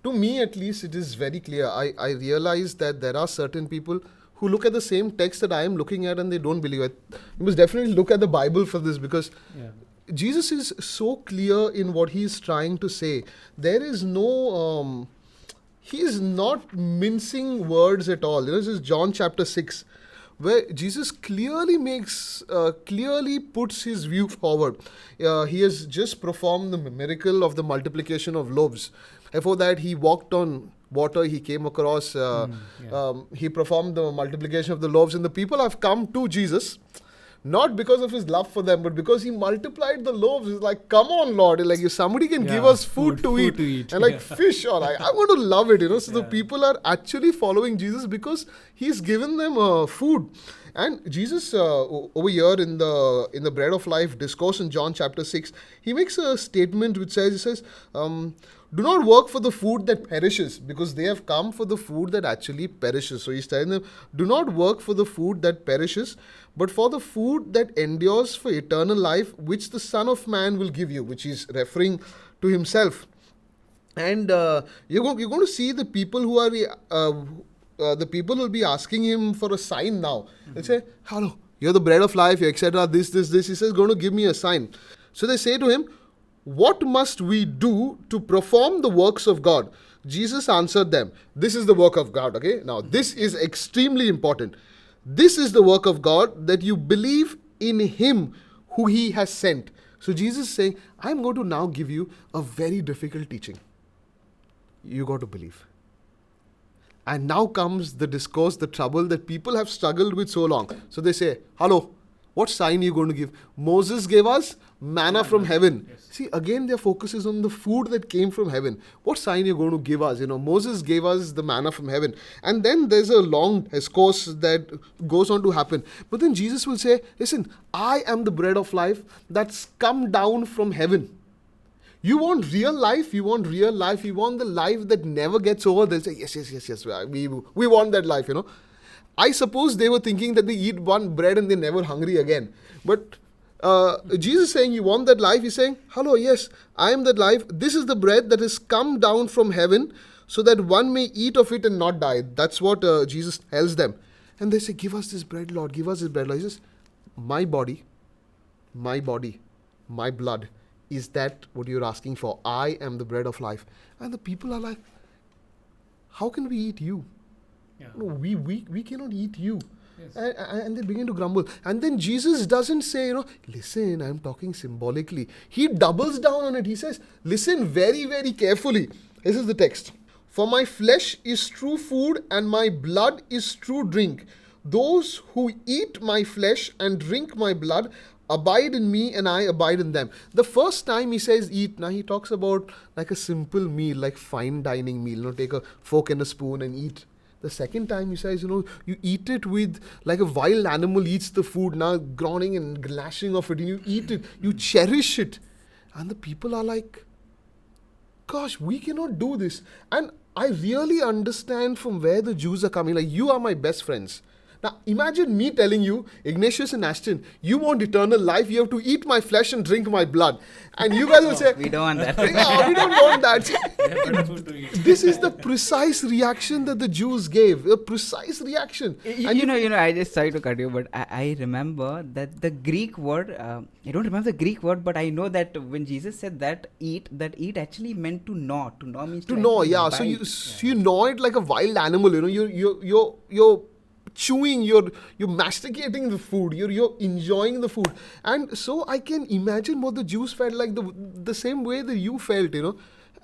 to me at least, it is very clear. I realize that there are certain people who look at the same text that I am looking at and they don't believe it. You must definitely look at the Bible for this, because Jesus is so clear in what he is trying to say. There is no, he is not mincing words at all. This is John chapter 6, where Jesus clearly clearly puts his view forward. He has just performed the miracle of the multiplication of loaves. Before that, he walked on water. He came across, he performed the multiplication of the loaves, and the people have come to Jesus, not because of his love for them, but because he multiplied the loaves. It's like, come on, Lord, like if somebody can give us food to eat. And like fish, or like, I'm going to love it, So the people are actually following Jesus because he's given them food. And Jesus, over here in the Bread of Life discourse in John chapter 6, he makes a statement which says, do not work for the food that perishes, because they have come for the food that actually perishes. So he's telling them, do not work for the food that perishes, but for the food that endures for eternal life, which the Son of Man will give you, which he's referring to himself. And you're going to see the people who are the people will be asking him for a sign now. They'll say, hello, you're the bread of life, etc. This. He says, going to give me a sign. So they say to him, what must we do to perform the works of God? Jesus answered them, this is the work of God. Okay, now this is extremely important. This is the work of God, that you believe in him who he has sent. So Jesus is saying, I'm going to now give you a very difficult teaching. You got to believe. And now comes the discourse, the trouble that people have struggled with so long. So they say, hello, what sign are you going to give? Moses gave us manna from heaven. Yes. See, again, their focus is on the food that came from heaven. What sign are you going to give us? Moses gave us the manna from heaven. And then there's a long discourse that goes on to happen. But then Jesus will say, listen, I am the bread of life that's come down from heaven. You want real life? You want real life? You want the life that never gets over? They'll say, yes. We want that life, I suppose they were thinking that they eat one bread and they're never hungry again. But Jesus is saying, you want that life? He's saying, hello, yes, I am that life. This is the bread that has come down from heaven so that one may eat of it and not die. That's what Jesus tells them. And they say, give us this bread, Lord. Give us this bread, Lord. He says, my body, my blood. Is that what you're asking for? I am the bread of life. And the people are like, how can we eat you? Yeah. No, we cannot eat you. Yes. And they begin to grumble. And then Jesus doesn't say, listen, I'm talking symbolically. He doubles down on it. He says, listen very, very carefully. This is the text. For my flesh is true food and my blood is true drink. Those who eat my flesh and drink my blood abide in me and I abide in them. The first time he says eat, now he talks about like a simple meal, like fine dining meal. Take a fork and a spoon and eat. The second time he says, you eat it with like a wild animal eats the food, now groaning and gnashing of it, and you eat it, you cherish it. And the people are like, gosh, we cannot do this. And I really understand from where the Jews are coming. Like, you are my best friends. Now, imagine me telling you, Ignatius and Ashton, you want eternal life, you have to eat my flesh and drink my blood. And you guys will say, we don't want that. Yeah, we don't want that. This is the precise reaction that the Jews gave. A precise reaction. I just sorry to cut you, but I remember that the Greek word, I don't remember the Greek word, but I know that when Jesus said that eat actually meant to gnaw. To gnaw means to gnaw, yeah. Bite. So you gnaw it like a wild animal, you're chewing, you're masticating the food, you're enjoying the food. And so I can imagine what the Jews felt like, the same way that you felt,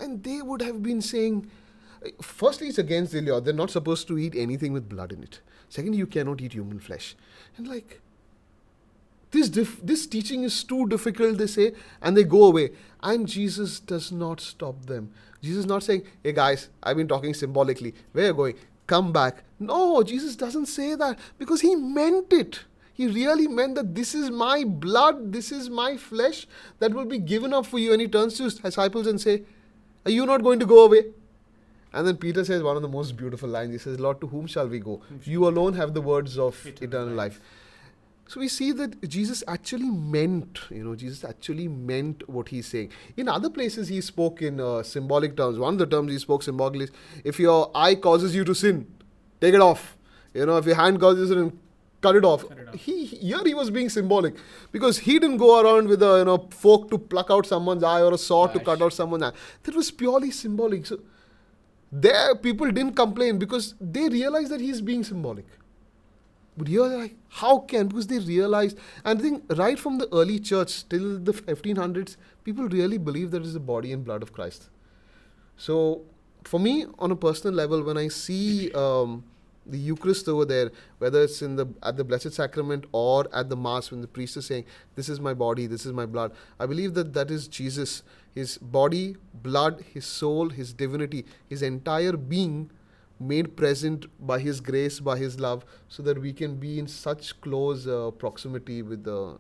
and they would have been saying, firstly, it's against the law. They're not supposed to eat anything with blood in it. Secondly, you cannot eat human flesh. And like, this teaching is too difficult, they say, and they go away. And Jesus does not stop them. Jesus is not saying, hey guys, I've been talking symbolically. Where are you going? Come back. No, Jesus doesn't say that, because he meant it. He really meant that this is my blood, this is my flesh that will be given up for you. And he turns to his disciples and say, are you not going to go away? And then Peter says one of the most beautiful lines. He says, Lord, to whom shall we go? You alone have the words of eternal life. So we see that Jesus actually meant, Jesus actually meant what he's saying. In other places, he spoke in symbolic terms. One of the terms he spoke symbolically is, if your eye causes you to sin, take it off. If your hand causes you to sin, cut it off. Here he was being symbolic, because he didn't go around with a fork to pluck out someone's eye or a sword to cut out someone's eye. That was purely symbolic. So there people didn't complain because they realized that he's being symbolic. But here they're like, how can? Because they realized, and I think right from the early church till the 1500s, people really believed that it is the body and blood of Christ. So for me, on a personal level, when I see the Eucharist over there, whether it's at the Blessed Sacrament or at the Mass, when the priest is saying, this is my body, this is my blood, I believe that is Jesus, his body, blood, his soul, his divinity, his entire being made present by his grace, by his love, so that we can be in such close proximity with the